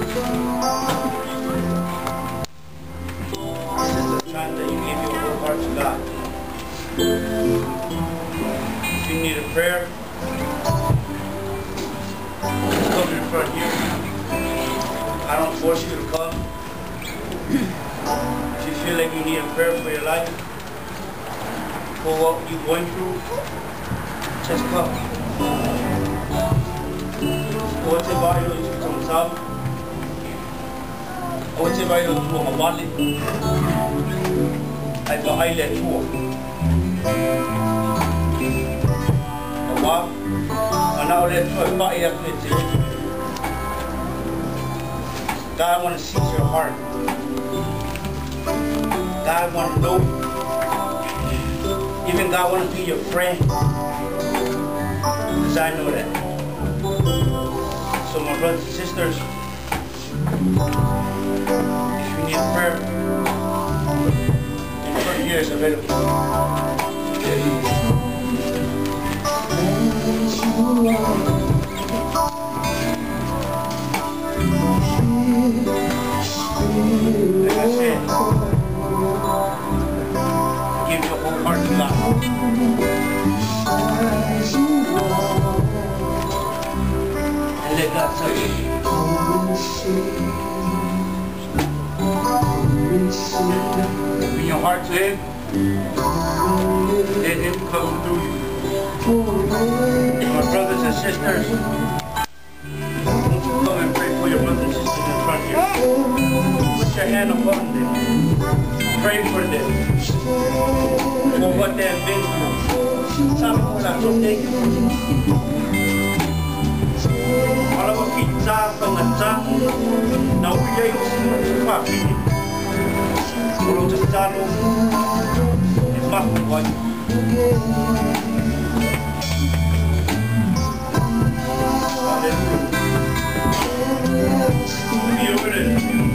This is the time that you give your whole heart to God. If you need a prayer, just come in front here. I don't force you to come. If you feel like you need a prayer for your life, for what you're going through, just come. Ote bayo ito kamsam. Ote bayo ito mawali. Ay paile ito. Awa, ana ulit ito ay paiyak nito. God wants to see your heart. God wants to know. Even God wants to be your friend. Because I know that. So my brothers and sisters, if you need prayer, in front here is available. Like I said, give your whole heart to God. And let God touch you. Open your heart to Him. Let Him come through you. My brothers and sisters, won't you come and pray for your brothers and sisters in front here? Put your hand upon them. Pray for them. For what they have been through. Sabi ko lang, so thank you. Alam mo, pizza, pangatsa, nawiyay ko sa papini. Kulong sa salo, is makukuha. Hallelujah. Be over there.